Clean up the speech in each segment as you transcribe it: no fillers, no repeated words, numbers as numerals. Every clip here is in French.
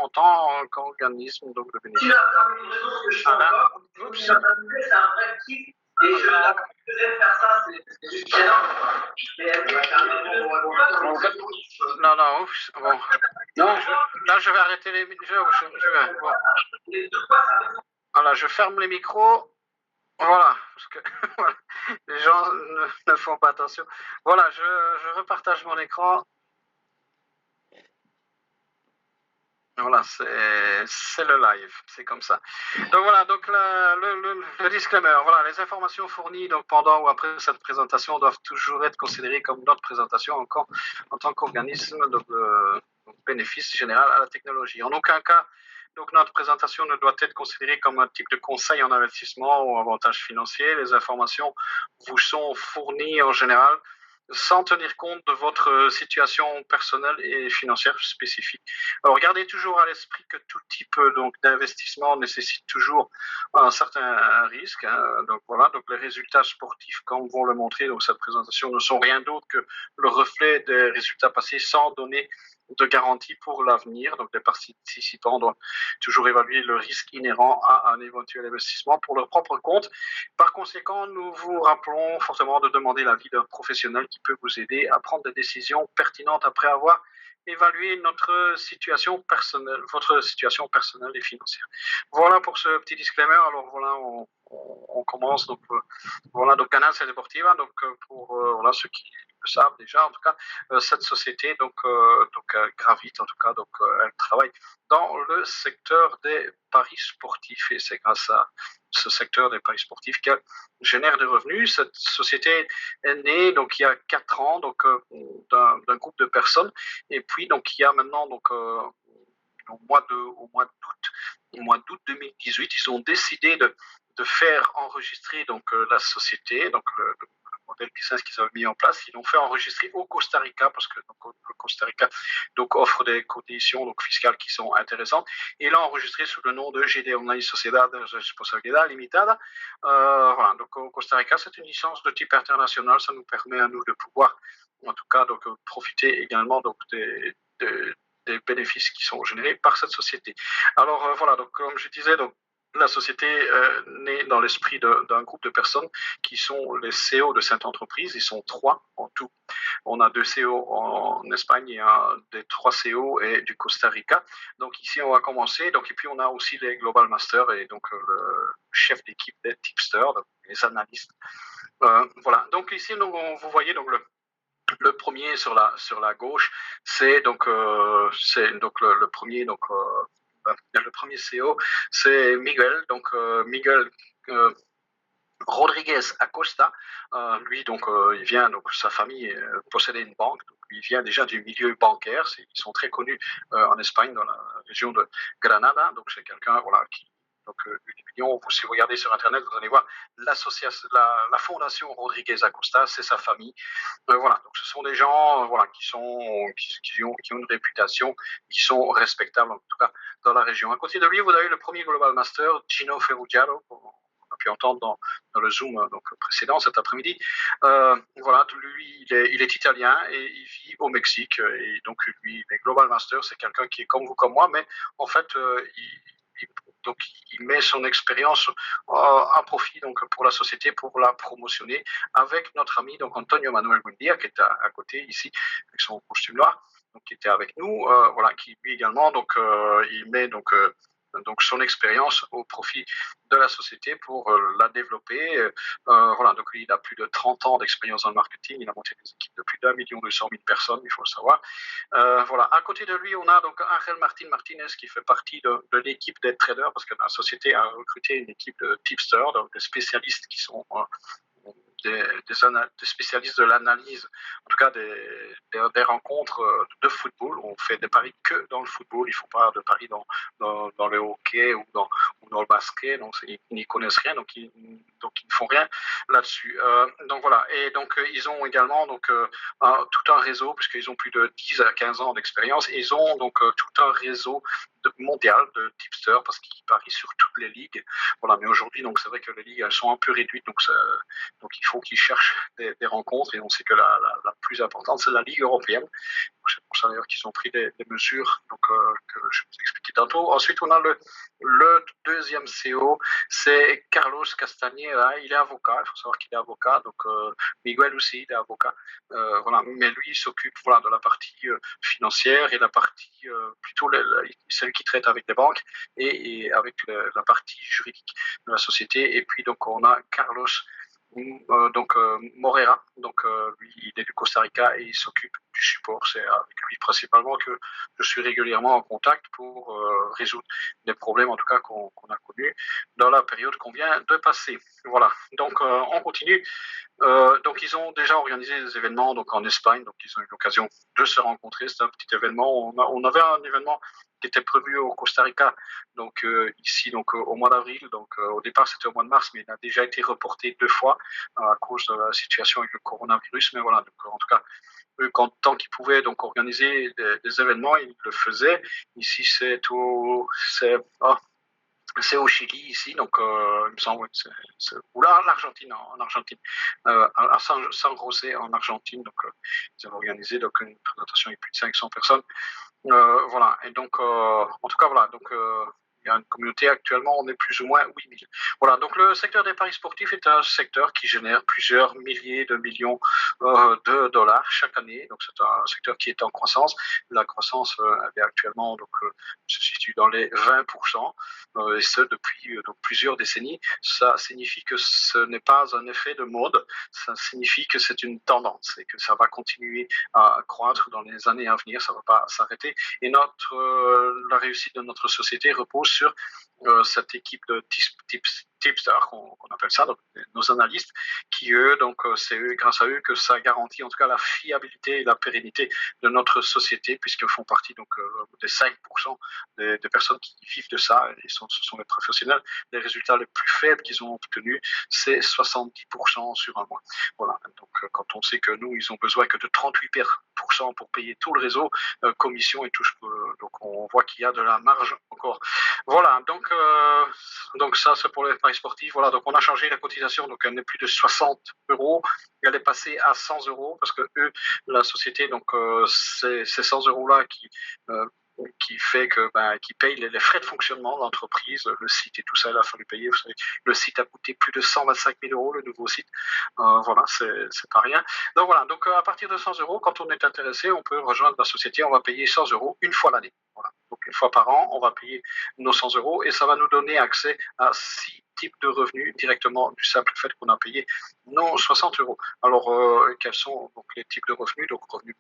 en tant qu'organisme donc, de bénéfice. Oups. Et je faisais faire ça, c'est juste énorme. Non, non, oups, bon. Non, là, je vais arrêter les micros. Bon. Voilà, je ferme les micros. Voilà, parce que voilà, les gens ne font pas attention. Voilà, je repartage mon écran. Voilà, c'est le live, c'est comme ça. Donc voilà, donc le disclaimer, voilà, les informations fournies donc pendant ou après cette présentation doivent toujours être considérées comme notre présentation en tant qu'organisme de bénéfice général à la technologie. En aucun cas, donc notre présentation ne doit être considérée comme un type de conseil en investissement ou avantage financier. Les informations vous sont fournies en général sans tenir compte de votre situation personnelle et financière spécifique. Alors, gardez toujours à l'esprit que tout type donc d'investissement nécessite toujours un certain risque. Hein. Donc voilà, donc les résultats sportifs, comme vont le montrer dans cette présentation, ne sont rien d'autre que le reflet des résultats passés sans donner de garantie pour l'avenir. Donc les participants doivent toujours évaluer le risque inhérent à un éventuel investissement pour leur propre compte. Par conséquent, nous vous rappelons fortement de demander l'avis d'un professionnel qui peut vous aider à prendre des décisions pertinentes après avoir évalué votre situation personnelle et financière. Voilà pour ce petit disclaimer. Alors voilà, on commence. Donc voilà, donc Canal Deportiva. Donc pour voilà ceux qui le savent déjà, en tout cas, cette société donc gravite en tout cas. Donc elle travaille dans le secteur des paris sportifs et c'est grâce à ce secteur des paris sportifs qu'elle génère des revenus. Cette société est née donc il y a 4 ans donc d'un groupe de personnes et puis donc il y a maintenant donc au mois d'août 2018 ils ont décidé de faire enregistrer donc la société donc le modèle business qu'ils avaient mis en place, ils l'ont fait enregistrer au Costa Rica parce que donc, le Costa Rica donc, offre des conditions donc, fiscales qui sont intéressantes. Et il l'a enregistré sous le nom de GD Online Sociedad de Responsabilidad Limitada. Voilà, donc au Costa Rica, c'est une licence de type international. Ça nous permet à nous de pouvoir, en tout cas, donc, profiter également donc, des bénéfices qui sont générés par cette société. Alors voilà, donc comme je disais, donc la société naît dans l'esprit d'un groupe de personnes qui sont les CEO de cette entreprise. Ils sont 3 en tout. On a 2 CEO en Espagne et des 3 CEO et du Costa Rica. Donc ici, on va commencer. Donc, et puis, on a aussi les Global Masters et donc le chef d'équipe des tipsters, donc les analystes. Voilà. Donc ici, donc, vous voyez donc le premier sur la gauche, c'est donc le premier donc le premier CEO, c'est Miguel, donc Miguel Rodriguez Acosta. Lui, donc, il vient, donc, sa famille possédait une banque, donc, il vient déjà du milieu bancaire. Ils sont très connus en Espagne, dans la région de Granada. Donc, c'est quelqu'un, voilà, qui. Donc, si vous regardez sur Internet, vous allez voir l'association, la fondation Rodriguez Acosta, c'est sa famille. Voilà, donc ce sont des gens voilà, qui ont une réputation, qui sont respectables, en tout cas, dans la région. À côté de lui, vous avez le premier Global Master, Gino Ferruggiaro, on a pu entendre dans le Zoom donc, précédent cet après-midi. Voilà, lui, il est italien et il vit au Mexique. Et donc, lui, le Global Master, c'est quelqu'un qui est comme vous, comme moi, mais en fait, donc, il met son expérience à profit donc, pour la société, pour la promotionner avec notre ami donc, Antonio Manuel Buendia, qui est à côté ici, avec son costume noir, donc, qui était avec nous, voilà, qui lui également, donc, il met donc son expérience au profit de la société pour la développer. Voilà, donc lui, il a plus de 30 ans d'expérience dans le marketing, il a monté des équipes de plus d'1,2 million personnes, il faut le savoir. Voilà, à côté de lui, on a donc Angel Martinez qui fait partie de l'équipe des traders, parce que la société a recruté une équipe de tipsters, donc des spécialistes qui sont des spécialistes de l'analyse, en tout cas des rencontres de football. On fait des paris que dans le football, il ne faut pas de paris dans le hockey ou dans le basket, donc ils n'y connaissent rien, donc ils ne font rien là-dessus. Donc voilà, et donc ils ont également donc, tout un réseau, puisqu'ils ont plus de 10 à 15 ans d'expérience, et ils ont donc tout un réseau mondial de tipsters parce qu'ils parient sur toutes les ligues. Voilà, mais aujourd'hui, donc c'est vrai que les ligues elles sont un peu réduites, donc il faut qu'ils cherchent des rencontres et on sait que la plus importante c'est la Ligue européenne. C'est pour ça d'ailleurs qu'ils ont pris des mesures que je vous expliquais tantôt. Ensuite, on a le deuxième CEO, c'est Carlos Castañeda. Il est avocat, il faut savoir qu'il est avocat. Donc Miguel aussi, il est avocat. Voilà. Mais lui, il s'occupe voilà, de la partie financière et la partie plutôt celle qui traite avec les banques et avec la partie juridique de la société. Et puis donc on a Carlos Morera, lui il est du Costa Rica et il s'occupe du support. C'est avec lui principalement que je suis régulièrement en contact pour résoudre des problèmes en tout cas qu'on a connus dans la période qu'on vient de passer. Voilà, donc on continue. Donc ils ont déjà organisé des événements donc en Espagne, donc ils ont eu l'occasion de se rencontrer. C'était un petit événement. On avait un événement qui était prévu au Costa Rica, donc ici donc au mois d'avril. Donc au départ c'était au mois de mars, mais il a déjà été reporté 2 fois à cause de la situation avec le coronavirus. Mais voilà, donc en tout cas eux, tant qu'ils pouvaient donc organiser des événements, ils le faisaient. Ici c'est c'est au Chili ici, donc il me semble que ou là en Argentine, à San José en Argentine, donc ils ont organisé donc une présentation avec plus de 500 personnes. Voilà, et donc en tout cas voilà, donc il y a une communauté actuellement, on est plus ou moins 8000. Voilà, donc le secteur des paris sportifs est un secteur qui génère plusieurs milliers de millions de dollars chaque année. Donc c'est un secteur qui est en croissance. La croissance elle est actuellement se situe dans les 20%, et ce depuis donc plusieurs décennies. Ça signifie que ce n'est pas un effet de mode, ça signifie que c'est une tendance et que ça va continuer à croître dans les années à venir, ça ne va pas s'arrêter. Et la réussite de notre société repose sur cette équipe de tipsters qu'on appelle ça, donc nos analystes, qui eux, donc c'est grâce à eux que ça garantit en tout cas la fiabilité et la pérennité de notre société, puisqu'ils font partie donc des 5% des personnes qui vivent de ça, et ce sont les professionnels. Les résultats les plus faibles qu'ils ont obtenus, c'est 70% sur un mois. Voilà. Donc quand on sait que nous, ils ont besoin que de 38% pour payer tout le réseau, commission et tout, donc on voit qu'il y a de la marge encore. Voilà, donc ça c'est pour les paris sportifs. Voilà, donc on a changé la cotisation, donc elle n'est plus de 60 euros, elle est passée à 100 euros parce que eux, la société, donc c'est ces 100 euros là qui fait que qui paye les frais de fonctionnement de l'entreprise, le site et tout ça, il a fallu payer. Vous savez, le site a coûté plus de 125 000 euros, le nouveau site. Voilà, c'est pas rien. Donc voilà, donc à partir de 100 euros, quand on est intéressé, on peut rejoindre la société. On va payer 100 euros une fois l'année. Voilà. Donc une fois par an, on va payer nos 100 euros et ça va nous donner accès à 6 types de revenus directement du simple fait qu'on a payé nos 60 euros. Alors, quels sont donc les types de revenus? Donc, revenus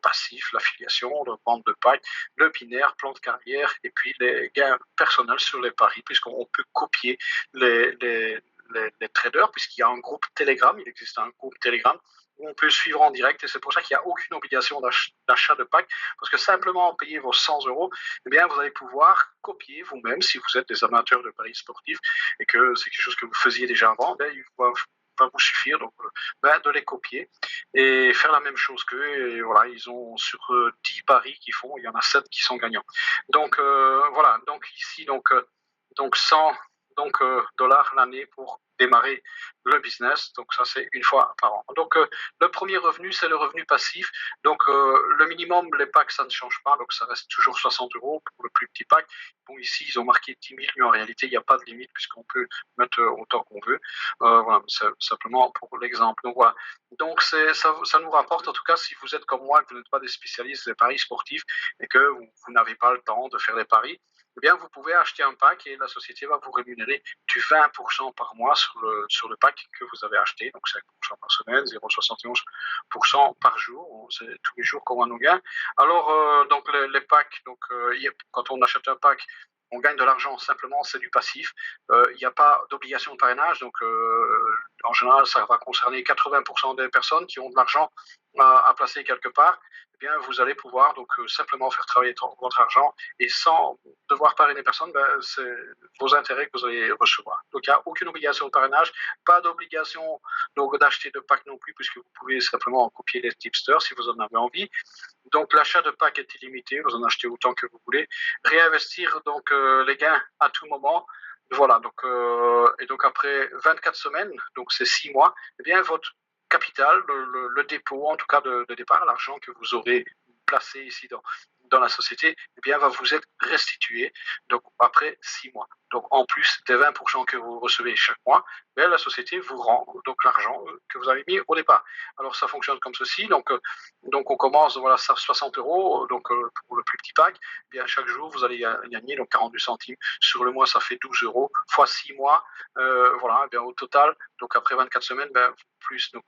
passifs, l'affiliation, le vente de paille, le binaire, plan de carrière et puis les gains personnels sur les paris, puisqu'on peut copier les traders, puisqu'il y a un groupe Telegram, il existe un groupe Telegram où on peut suivre en direct et c'est pour ça qu'il n'y a aucune obligation d'achat de pack parce que simplement en payer vos 100 euros, eh bien, vous allez pouvoir copier vous-même si vous êtes des amateurs de paris sportifs et que c'est quelque chose que vous faisiez déjà avant, il va vous suffire donc de les copier et faire la même chose qu'eux. Et voilà, ils ont sur 10 paris qu'ils font, il y en a 7 qui sont gagnants. Donc voilà, donc ici donc 100 dollars l'année pour démarrer le business. Donc ça, c'est une fois par an. Donc le premier revenu, c'est le revenu passif. Donc le minimum, les packs, ça ne change pas. Donc ça reste toujours 60 euros pour le plus petit pack. Bon, ici, ils ont marqué 10 000, mais en réalité, il n'y a pas de limite puisqu'on peut mettre autant qu'on veut. Voilà, c'est simplement pour l'exemple. Donc voilà. Donc ça nous rapporte, en tout cas, si vous êtes comme moi, que vous n'êtes pas des spécialistes des paris sportifs et que vous n'avez pas le temps de faire des paris, eh bien, vous pouvez acheter un pack et la société va vous rémunérer du 20% par mois sur le pack que vous avez acheté. Donc, 5% par semaine, 0,71% par jour. C'est tous les jours qu'on va nous gagner. Alors, donc, les packs, donc, quand on achète un pack, on gagne de l'argent simplement, c'est du passif. Il n'y a pas d'obligation de parrainage, donc en général, ça va concerner 80% des personnes qui ont de l'argent à placer quelque part, eh bien, vous allez pouvoir donc simplement faire travailler votre argent et sans devoir parrainer personne, c'est vos intérêts que vous allez recevoir. Donc, il n'y a aucune obligation de parrainage, pas d'obligation donc d'acheter de packs non plus, puisque vous pouvez simplement copier les tipsters si vous en avez envie. Donc, l'achat de packs est illimité, vous en achetez autant que vous voulez. Réinvestir donc les gains à tout moment. Voilà, donc, et donc après 24 semaines, donc c'est 6 mois, eh bien, votre capital, le dépôt en tout cas de départ, l'argent que vous aurez placé ici dans la société, eh bien, va vous être restitué donc après 6 mois. Donc en plus des 20% que vous recevez chaque mois, bien, la société vous rend donc l'argent que vous avez mis au départ. Alors ça fonctionne comme ceci, donc on commence, voilà, ça 60 euros, donc pour le plus petit pack, eh bien chaque jour vous allez gagner donc 42 centimes. Sur le mois, ça fait 12 euros, fois 6 mois, voilà, eh bien au total, donc après 24 semaines, ben, plus donc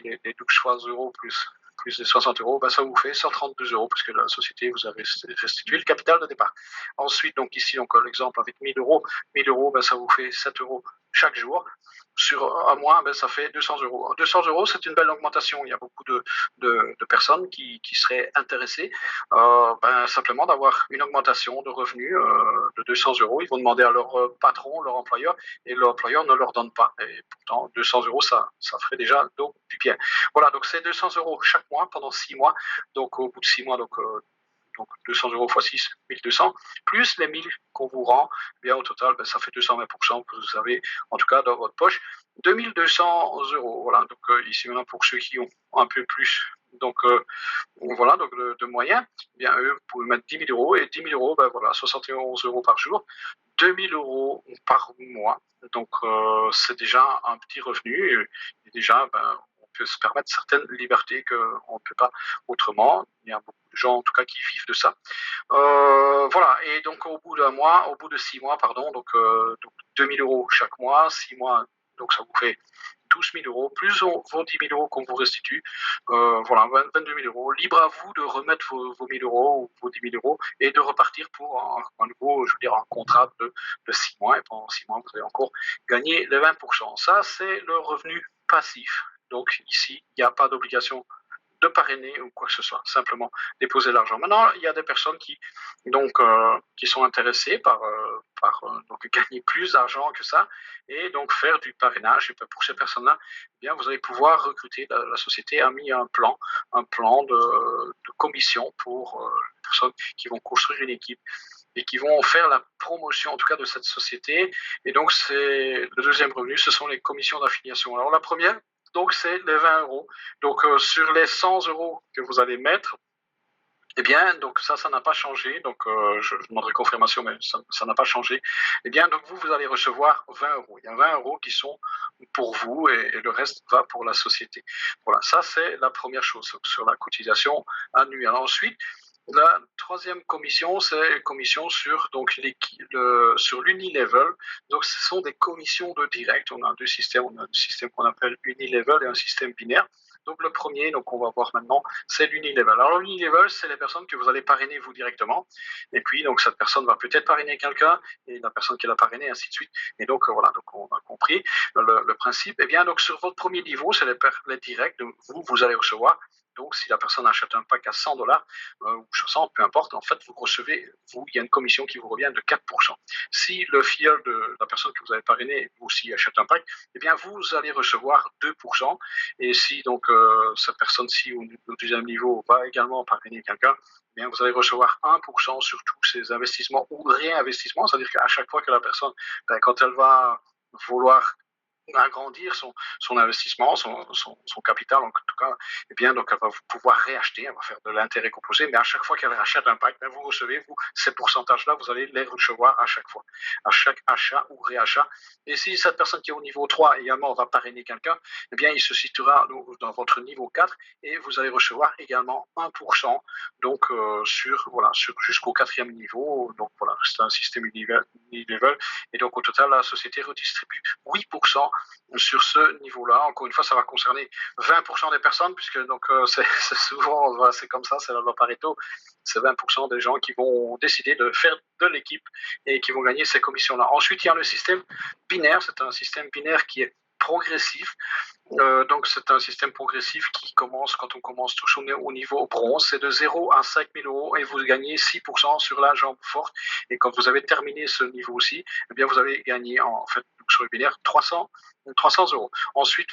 les 12 euros plus les 60 euros, ben ça vous fait 132 euros, puisque la société vous a restitué le capital de départ. Ensuite, donc ici, donc l'exemple avec 1000 euros, 1000 euros, ben ça vous fait 7 euros chaque jour. Sur un mois, ben, ça fait 200 euros. 200 euros, c'est une belle augmentation. Il y a beaucoup de personnes qui seraient intéressées ben, simplement d'avoir une augmentation de revenus de 200 euros. Ils vont demander à leur patron, leur employeur, et l'employeur ne leur donne pas. Et pourtant, 200 euros, ça ferait déjà donc, du bien. Voilà, donc c'est 200 euros chaque mois pendant 6 mois. Donc au bout de 6 mois, donc 200 euros x 6, 1200, plus les 1000 qu'on vous rend, eh bien au total, ben, ça fait 220% que vous avez en tout cas dans votre poche. 2200 euros, voilà, donc ici maintenant pour ceux qui ont un peu plus, donc voilà, donc de moyens, eh bien eux, vous pouvez mettre 10 000 euros, et 10 000 euros, ben voilà, 71 euros par jour, 2 000 euros par mois, donc c'est déjà un petit revenu, et déjà, ben, on peut se permettre certaines libertés qu'on ne peut pas autrement. Il y a beaucoup de gens, en tout cas, qui vivent de ça. Voilà, et donc au bout d'un mois, au bout de 6 mois, pardon, donc 2 000 euros chaque mois, 6 mois, donc ça vous fait 12 000 euros, plus vos 10 000 euros qu'on vous restitue, voilà, 22 000 euros. Libre à vous de remettre vos 1 000 euros ou vos 10 000 euros et de repartir pour un nouveau, je veux dire, un contrat de 6 mois. Et pendant 6 mois, vous allez encore gagner les 20%. Ça, c'est le revenu passif. Donc ici, il n'y a pas d'obligation de parrainer ou quoi que ce soit, simplement déposer l'argent. Maintenant, il y a des personnes qui sont intéressées par donc gagner plus d'argent que ça et donc faire du parrainage. Et pour ces personnes-là, eh bien, vous allez pouvoir recruter. La société a mis un plan de commission pour les personnes qui vont construire une équipe et qui vont faire la promotion en tout cas de cette société. Et donc, c'est le deuxième revenu, ce sont les commissions d'affiliation. Alors la première, donc c'est les 20 euros. Donc sur les 100 euros que vous allez mettre, eh bien, donc ça n'a pas changé. Donc je demanderai confirmation, mais ça n'a pas changé. Eh bien, donc vous allez recevoir 20 euros. Il y a 20 euros qui sont pour vous et le reste va pour la société. Voilà, ça c'est la première chose sur la cotisation annuelle. Ensuite, la troisième commission, c'est une commission sur donc sur l'Unilevel. Donc, ce sont des commissions de direct. On a deux systèmes. On a un système qu'on appelle Unilevel et un système binaire. Donc, le premier, donc on va voir maintenant, c'est l'Unilevel. Alors, l'Unilevel, c'est les personnes que vous allez parrainer vous directement. Et puis, donc, cette personne va peut-être parrainer quelqu'un et la personne qui l'a parrainé, ainsi de suite. Et donc, voilà, donc on a compris le principe. Eh bien, donc, sur votre premier niveau, c'est les directs. Donc, vous allez recevoir. Donc, si la personne achète un pack à 100 dollars ou 60, peu importe, en fait, vous recevez, il y a une commission qui vous revient de 4%. Si le filleul de la personne que vous avez parrainé aussi achète un pack, eh bien, vous allez recevoir 2%. Et si donc cette personne-ci au deuxième niveau va également parrainer quelqu'un, eh bien, vous allez recevoir 1% sur tous ces investissements ou réinvestissements. C'est-à-dire qu'à chaque fois que la personne, quand elle va vouloir agrandir son investissement, son capital en tout cas, eh bien, donc elle va pouvoir réacheter, elle va faire de l'intérêt composé, mais à chaque fois qu'elle rachète un pack, vous recevez, ces pourcentages-là, vous allez les recevoir à chaque fois, à chaque achat ou réachat. Et si cette personne qui est au niveau 3 également va parrainer quelqu'un, eh bien, il se situera dans votre niveau 4 et vous allez recevoir également 1%, donc jusqu'au quatrième niveau. Donc voilà, c'est un système unilevel. Et donc au total, la société redistribue 8% sur ce niveau-là. Encore une fois, ça va concerner 20% des personnes, puisque donc c'est souvent, voilà, c'est comme ça, c'est la loi Pareto, c'est 20% des gens qui vont décider de faire de l'équipe et qui vont gagner ces commissions-là. Ensuite, il y a le système binaire, c'est un système binaire qui est progressif. Donc c'est un système progressif qui commence quand on commence tous au niveau bronze, c'est de 0 à 5 000 euros et vous gagnez 6% sur la jambe forte. Et quand vous avez terminé ce niveau-ci, eh bien vous avez gagné en fait sur le binaire 300 euros. Ensuite,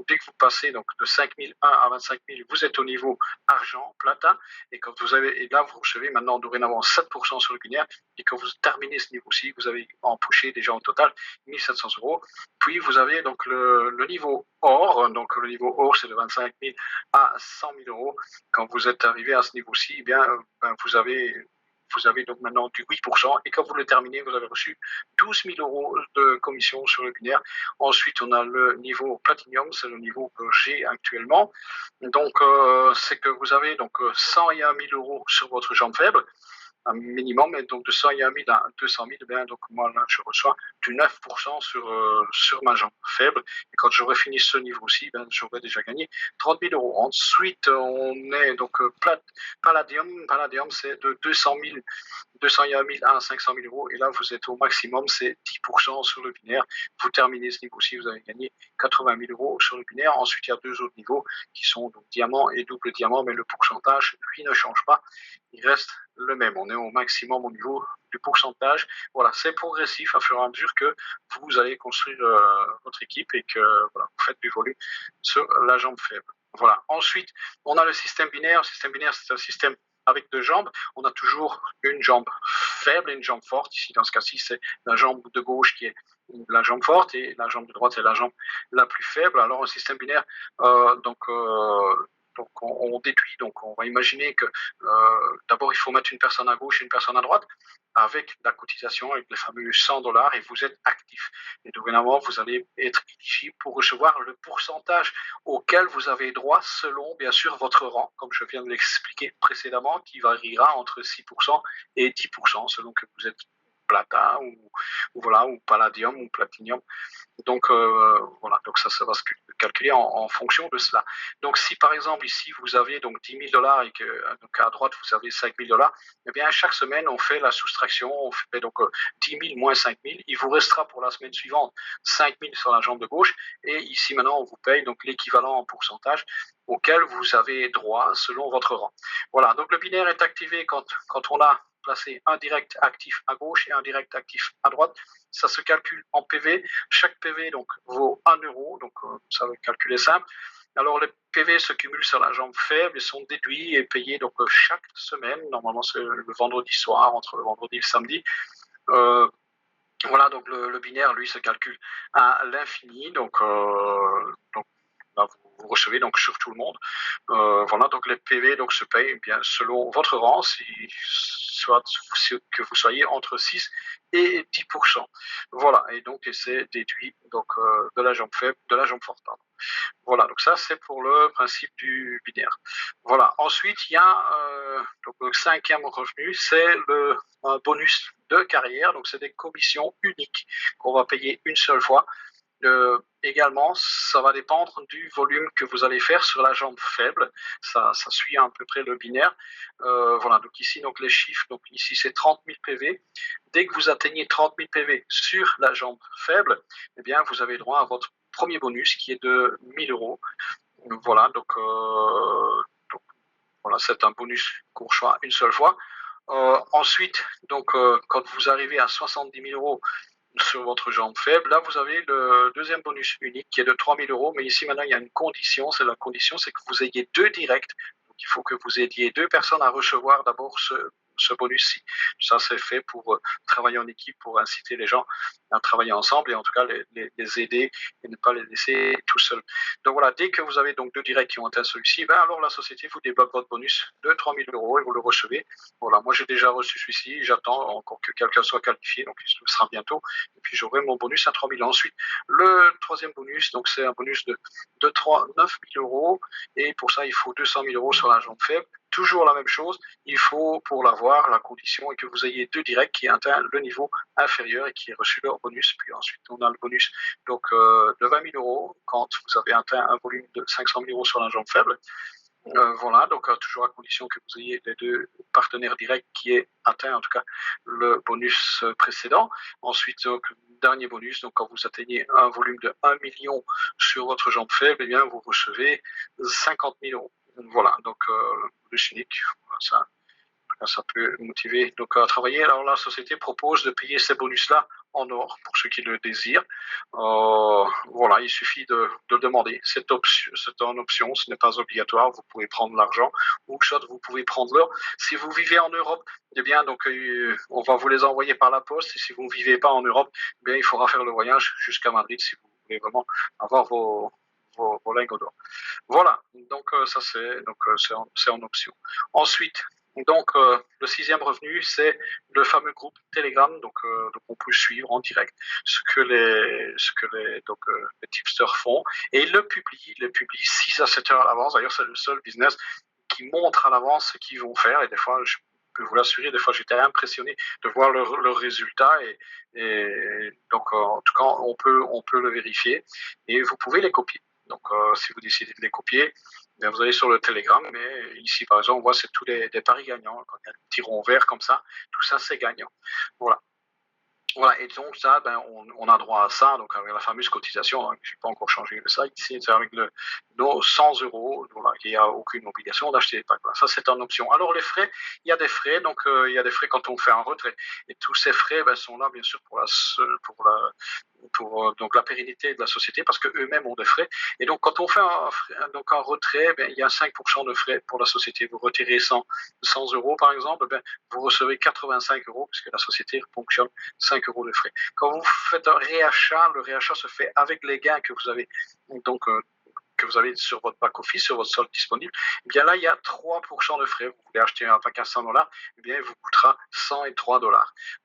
dès que vous passez donc de 5 001 à 25 000, vous êtes au niveau argent, platin, et quand et là vous recevez maintenant dorénavant 7% sur le binaire. Et quand vous terminez ce niveau-ci, vous avez empoché déjà au total 1 700 euros. Puis vous avez donc le niveau or. Donc le niveau or, c'est de 25 000 à 100 000 euros. Quand vous êtes arrivé à ce niveau-ci, eh bien, vous avez donc maintenant du 8%. Et quand vous le terminez, vous avez reçu 12 000 euros de commission sur le binaire. Ensuite, on a le niveau platinum, c'est le niveau que j'ai actuellement. Donc, c'est que vous avez donc 101 000 euros sur votre jambe faible, un minimum, et donc de 101 000 à 200 000, bien, donc moi là, je reçois du 9% sur ma jambe faible. Et quand j'aurai fini ce niveau-ci, ben, j'aurai déjà gagné 30 000 euros. Ensuite, on est donc palladium. Palladium, c'est de 201 000 à 500 000 euros. Et là, vous êtes au maximum, c'est 10% sur le binaire. Vous terminez ce niveau-ci, vous avez gagné 80 000 euros sur le binaire. Ensuite, il y a deux autres niveaux qui sont donc diamant et double diamant, mais le pourcentage, lui, ne change pas. Il reste le même. On est au maximum au niveau du pourcentage. Voilà, c'est progressif à fur et à mesure que vous allez construire votre équipe et que voilà, vous faites du volume sur la jambe faible. Voilà. Ensuite, on a le système binaire. Le système binaire, c'est un système avec deux jambes. On a toujours une jambe faible et une jambe forte. Ici, dans ce cas-ci, c'est la jambe de gauche qui est la jambe forte et la jambe de droite, c'est la jambe la plus faible. Alors, un système binaire, donc on déduit, donc on va imaginer que d'abord il faut mettre une personne à gauche et une personne à droite avec la cotisation, avec les fameux 100 $ et vous êtes actif. Et dorénavant, vous allez être éligible pour recevoir le pourcentage auquel vous avez droit selon, bien sûr, votre rang, comme je viens de l'expliquer précédemment, qui variera entre 6% et 10% selon que vous êtes platin ou voilà, ou palladium ou platinium. Donc voilà, donc ça va se calculer en fonction de cela. Donc si par exemple ici vous avez donc 10 000 $ et que donc à droite vous avez 5 000 $, eh bien chaque semaine on fait la soustraction, on fait donc 10 000 moins 5 000, il vous restera pour la semaine suivante 5 000 sur la jambe de gauche et ici maintenant on vous paye donc l'équivalent en pourcentage auquel vous avez droit selon votre rang. Voilà, donc le binaire est activé quand on a placé un direct actif à gauche et un direct actif à droite. Ça se calcule en PV. Chaque PV donc vaut 1 euro, donc ça va calculer simple. Alors les PV se cumulent sur la jambe faible et sont déduits et payés donc chaque semaine. Normalement c'est le vendredi soir, entre le vendredi et le samedi. Voilà, donc le binaire lui se calcule à l'infini. Donc là, vous recevez donc sur tout le monde. Voilà, donc les PV donc se payent bien selon votre rang, soit que vous soyez entre 6 et 10%. Voilà, et donc c'est déduit donc de la jambe faible, de la jambe forte. Pardon. Voilà, donc ça c'est pour le principe du binaire. Voilà, ensuite il y a donc le cinquième revenu, c'est un bonus de carrière, donc c'est des commissions uniques qu'on va payer une seule fois. Également, ça va dépendre du volume que vous allez faire sur la jambe faible. Ça suit à peu près le binaire. Voilà, donc ici, donc les chiffres, donc ici c'est 30 000 PV. Dès que vous atteignez 30 000 PV sur la jambe faible, eh bien, vous avez droit à votre premier bonus qui est de 1 000 euros. Voilà, donc voilà, c'est un bonus qu'on reçoit une seule fois. Ensuite, donc, quand vous arrivez à 70 000 euros sur votre jambe faible, là vous avez le deuxième bonus unique qui est de 3 000 euros, mais ici maintenant il y a une condition, c'est que vous ayez deux directs, donc il faut que vous aidiez deux personnes à recevoir d'abord ce bonus-ci. Ça c'est fait pour travailler en équipe, pour inciter les gens à travailler ensemble et en tout cas les aider et ne pas les laisser tout seuls. Donc voilà, dès que vous avez donc deux directs qui ont atteint celui-ci, ben alors la société vous débloque votre bonus de 3 000 euros et vous le recevez. Voilà, moi j'ai déjà reçu celui-ci, j'attends encore que quelqu'un soit qualifié, donc il sera bientôt, et puis j'aurai mon bonus à 3 000. Ensuite, le troisième bonus, donc c'est un bonus de 9 000 euros, et pour ça il faut 200 000 euros sur la jambe faible. Toujours la même chose, il faut pour l'avoir, la condition est que vous ayez deux directs qui atteignent le niveau inférieur et qui aient reçu leur bonus. Puis ensuite, on a le bonus donc, de 20 000 euros quand vous avez atteint un volume de 500 000 euros sur la jambe faible. Voilà, donc toujours à condition que vous ayez les deux partenaires directs qui aient atteint en tout cas le bonus précédent. Ensuite, donc, dernier bonus, donc quand vous atteignez un volume de 1 million sur votre jambe faible, eh bien, vous recevez 50 000 euros. Voilà, donc le chimique, ça peut motiver donc à travailler. Alors la société propose de payer ces bonus-là en or pour ceux qui le désirent. Voilà, il suffit de le demander. C'est une option, ce n'est pas obligatoire. Vous pouvez prendre l'argent ou soit vous pouvez prendre l'or. Si vous vivez en Europe, eh bien donc on va vous les envoyer par la poste. Et si vous ne vivez pas en Europe, eh bien il faudra faire le voyage jusqu'à Madrid si vous voulez vraiment avoir vos lingots d'or. Voilà, donc ça c'est en option. Ensuite, donc le sixième revenu, c'est le fameux groupe Telegram, donc on peut suivre en direct ce que les tipsters font et ils le publient 6 à 7 heures à l'avance. D'ailleurs, c'est le seul business qui montre à l'avance ce qu'ils vont faire et des fois je peux vous l'assurer, des fois j'étais impressionné de voir le résultat et donc en tout cas on peut le vérifier et vous pouvez les copier. Donc, si vous décidez de les copier, bien, vous allez sur le Telegram. Mais ici, par exemple, on voit c'est tous des paris gagnants. Quand il y a un petit rond vert comme ça, tout ça, c'est gagnant. Voilà. Voilà, et donc ça, ben, on a droit à ça, donc avec la fameuse cotisation, hein, je n'ai pas encore changé le site, ici c'est avec nos 100 euros, voilà, il n'y a aucune obligation d'acheter des packs. Voilà, ça c'est en option. Alors les frais, il y a des frais, donc il y a des frais quand on fait un retrait, et tous ces frais ben, sont là bien sûr pour donc la pérennité de la société, parce qu'eux-mêmes ont des frais. Et donc quand on fait un retrait, ben, il y a 5% de frais pour la société. Vous retirez 100 euros par exemple, ben, vous recevez 85 euros, puisque la société fonctionne 5 euros de frais. Quand vous faites un réachat, le réachat se fait avec les gains que vous avez donc que vous avez sur votre back-office, sur votre solde disponible, eh bien là, il y a 3% de frais. Vous voulez acheter un pack à 100 $, eh bien, il vous coûtera 103 $.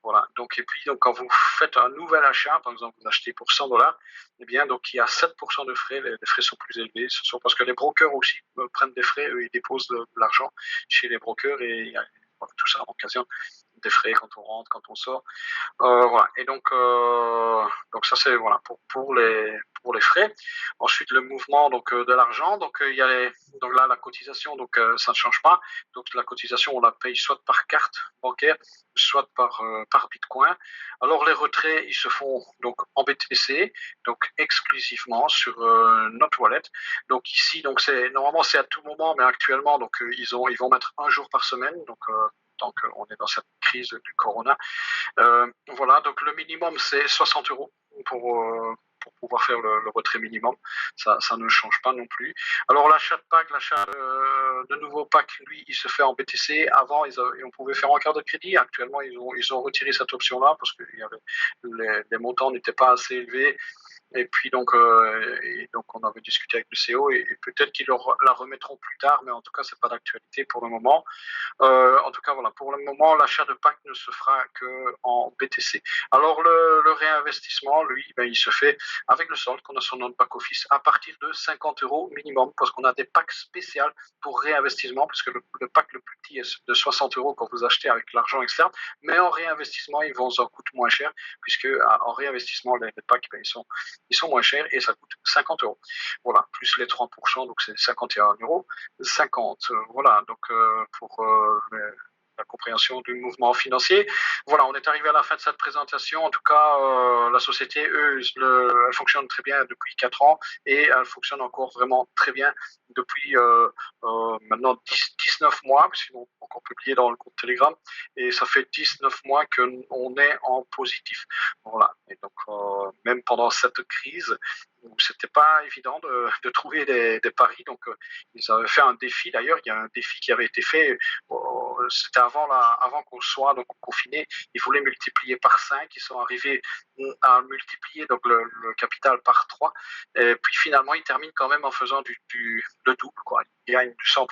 Voilà. Donc, et puis, donc, quand vous faites un nouvel achat, par exemple, vous achetez pour 100 $, eh bien, donc, il y a 7% de frais. Les frais sont plus élevés. Ce sont parce que les brokers aussi prennent des frais. Eux, ils déposent de l'argent chez les brokers et il y a, tout ça en occasion des frais quand on rentre, quand on sort. Voilà. Et donc ça c'est voilà pour les frais. Ensuite le mouvement donc de l'argent. Donc il y a donc là la cotisation donc ça ne change pas. Donc la cotisation on la paye soit par carte bancaire, soit par Bitcoin. Alors les retraits ils se font donc en BTC, donc exclusivement sur notre wallet. Donc ici donc c'est normalement c'est à tout moment, mais actuellement donc ils vont mettre un jour par semaine. Donc tant qu'on est dans cette crise du corona. Voilà, donc le minimum c'est 60 euros pour pouvoir faire le retrait minimum. Ça ne change pas non plus. Alors l'achat de pack, l'achat de nouveaux packs, lui, il se fait en BTC. Avant, on pouvait faire en carte de crédit. Actuellement, ils ont retiré cette option-là parce que les montants n'étaient pas assez élevés. Et puis donc on avait discuté avec le CEO et peut-être qu'ils la remettront plus tard, mais en tout cas c'est pas d'actualité pour le moment. En tout cas, voilà, pour le moment, l'achat de pack ne se fera que en BTC. Alors, le réinvestissement, lui, ben, il se fait avec le solde qu'on a sur notre back-office à partir de 50 euros minimum, parce qu'on a des packs spéciaux pour réinvestissement, parce que le pack le plus petit est de 60 euros quand vous achetez avec l'argent externe, mais en réinvestissement, ils vont en coûter moins cher, puisque en réinvestissement, les packs, ben, ils sont moins chers et ça coûte 50 euros. Voilà, plus les 3%, donc c'est 51 euros. 50, voilà, donc pour la compréhension du mouvement financier. Voilà, on est arrivé à la fin de cette présentation. En tout cas, la société, elle fonctionne très bien depuis 4 ans et elle fonctionne encore vraiment très bien depuis maintenant 19 mois, parce qu'ils ont encore publié dans le groupe Telegram, et ça fait 19 mois qu'on est en positif. Voilà, et donc même pendant cette crise, où c'était pas évident de trouver des paris. Donc, ils avaient fait un défi. D'ailleurs, il y a un défi qui avait été fait. C'était avant qu'on soit donc confiné. Ils voulaient multiplier par 5. Ils sont arrivés à multiplier donc le capital par 3. Et puis finalement, ils terminent quand même en faisant le double, quoi. Ils gagnent du 100%.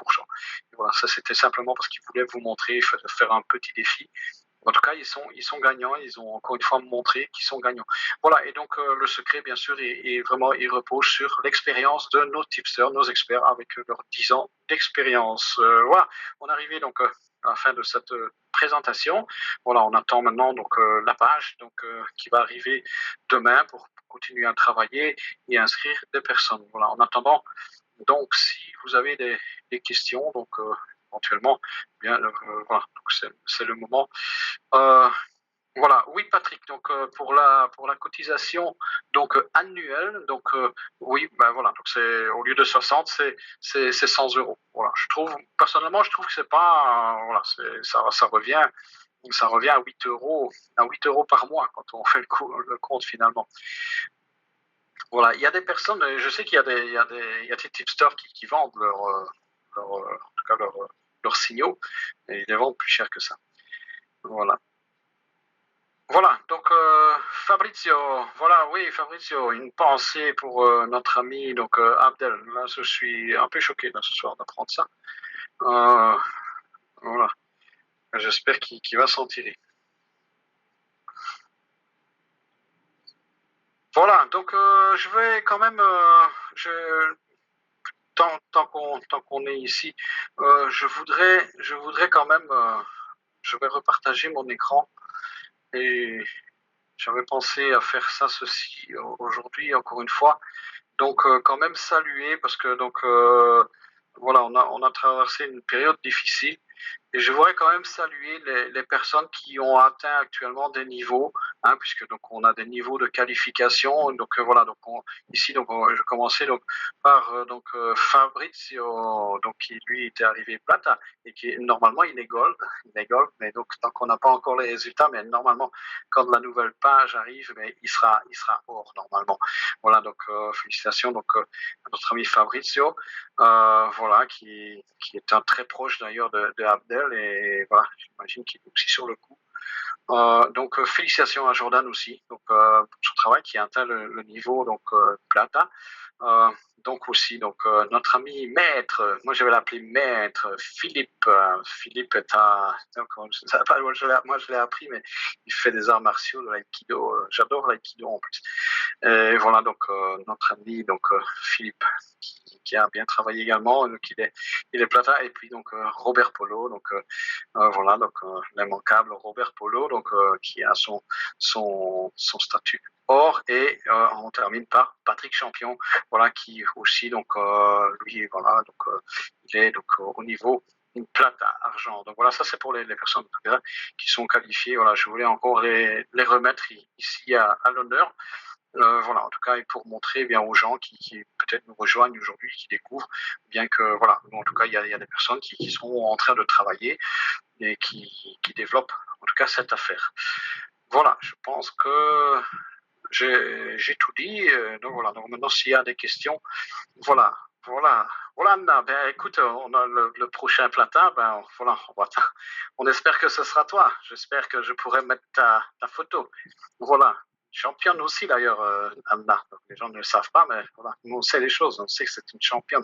Et voilà, ça c'était simplement parce qu'ils voulaient vous montrer, faire un petit défi. En tout cas, ils sont gagnants. Ils ont encore une fois montré qu'ils sont gagnants. Voilà. Et donc, le secret, bien sûr, vraiment, il repose sur l'expérience de nos tipsters, nos experts, avec leurs 10 ans d'expérience. Voilà. On est arrivé donc à la fin de cette présentation. Voilà. On attend maintenant donc la page donc qui va arriver demain pour continuer à travailler et inscrire des personnes. Voilà. En attendant, Donc, si vous avez des questions, donc éventuellement, bien, voilà, c'est le moment. Euh, voilà, oui Patrick, donc pour la cotisation donc annuelle, donc oui, ben voilà, donc c'est au lieu de 60, c'est 100 euros. Voilà, je trouve personnellement, je trouve que c'est pas voilà, ça revient à 8 euros par mois quand on fait le compte finalement. Voilà, il y a des personnes, je sais qu'il y a des tipsters qui vendent en tout cas leurs signaux et ils les vendent plus cher que ça. Voilà. Voilà, donc Fabrizio, voilà, oui, Fabrizio, une pensée pour notre ami donc Abdel. Là, je suis un peu choqué là, ce soir d'apprendre ça. Euh, voilà, j'espère qu'il va s'en tirer. Voilà, donc je vais quand même, tant qu'on est ici, je voudrais quand même, je vais repartager mon écran et j'avais pensé à faire ça ceci aujourd'hui encore une fois. Donc quand même saluer parce que donc voilà, on a traversé une période difficile et je voudrais quand même saluer les personnes qui ont atteint actuellement des niveaux, hein, puisque donc on a des niveaux de qualification. Donc voilà, donc ici donc je commençais donc par Fabrizio, donc qui lui était arrivé plata et qui normalement il est gold, mais donc tant qu'on n'a pas encore les résultats, mais normalement quand la nouvelle page arrive, mais il sera hors normalement. Voilà, donc félicitations donc à notre ami Fabrizio, voilà, qui est un très proche d'ailleurs de Abdel et voilà, j'imagine qu'il est aussi sur le coup. Donc félicitations à Jordan aussi, donc pour son travail qui a atteint le niveau donc plata. Euh, donc aussi donc notre ami maître, moi je vais l'appeler maître Philippe. Philippe est donc, moi je l'ai appris, mais il fait des arts martiaux, de l'aïkido. J'adore l'aïkido en plus. Et voilà donc notre ami donc Philippe qui a bien travaillé également, donc il est plata et puis donc Robert Polo donc voilà donc l'immanquable Robert Polo donc qui a son statut or et on termine par Patrick Champion voilà qui aussi donc lui voilà donc il est donc au niveau une plate à argent. Donc voilà, ça c'est pour les personnes qui sont qualifiées. Voilà, je voulais encore les remettre ici à l'honneur. Voilà, en tout cas, et pour montrer bien aux gens qui peut-être nous rejoignent aujourd'hui, qui découvrent, bien que voilà, en tout cas, il y a des personnes qui sont en train de travailler et qui développent en tout cas cette affaire. Voilà, je pense que j'ai tout dit. Donc voilà, donc maintenant s'il y a des questions, voilà, voilà, voilà Anna. Ben écoute, on a le prochain platin, ben voilà, on espère que ce sera toi. J'espère que je pourrai mettre ta photo. Voilà. Championne aussi d'ailleurs, Anna. Donc, les gens ne le savent pas, mais voilà, nous on sait les choses, on sait que c'est une championne.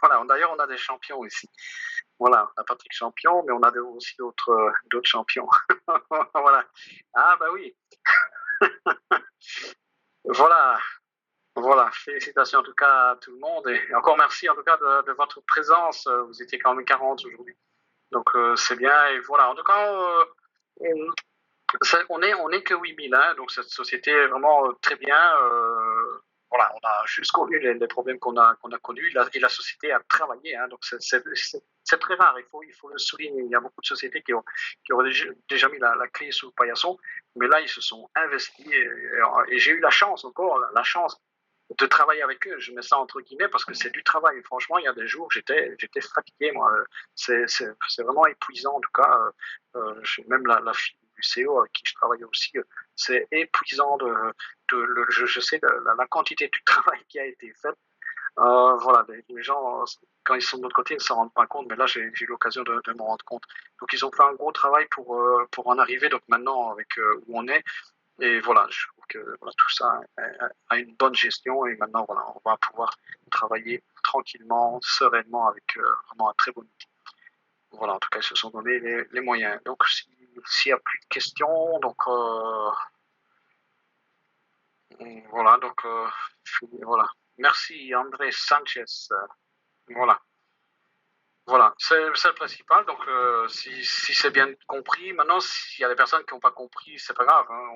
Voilà, d'ailleurs on a des champions ici. Voilà, on a Patrick Champion, mais on a aussi d'autres champions. Voilà. Ah bah oui. Voilà, voilà. Félicitations en tout cas à tout le monde et encore merci en tout cas de votre présence. Vous étiez quand même 40 aujourd'hui, donc c'est bien. Et voilà, en tout cas, on est que 8000, hein, donc cette société est vraiment très bien. Voilà, on a juste connu les problèmes qu'on a connus et la société a travaillé, hein, donc c'est très rare, il faut le souligner. Il y a beaucoup de sociétés qui ont déjà mis la clé sous le paillasson, mais là, ils se sont investis et j'ai eu la chance, encore, la chance de travailler avec eux. Je mets ça entre guillemets parce que c'est du travail. Franchement, il y a des jours, j'étais fatigué, moi. C'est vraiment épuisant, en tout cas. Même la fille du CO avec qui je travaillais aussi, c'est épuisant je sais la quantité du travail qui a été fait. Voilà, les gens, quand ils sont de l'autre côté, ils ne s'en rendent pas compte, mais là, j'ai eu l'occasion de me rendre compte. Donc, ils ont fait un gros travail pour en arriver. Donc, maintenant, avec où on est, et voilà, je trouve que voilà, tout ça a une bonne gestion et maintenant, voilà, on va pouvoir travailler tranquillement, sereinement, avec vraiment un très bon outil. Voilà, en tout cas, ils se sont donné les moyens. Donc, s'il n'y a plus de questions, donc voilà, donc voilà. Merci André Sanchez. Voilà. Voilà, c'est le principal. Donc, si c'est bien compris, maintenant, s'il y a des personnes qui n'ont pas compris, c'est pas grave, hein,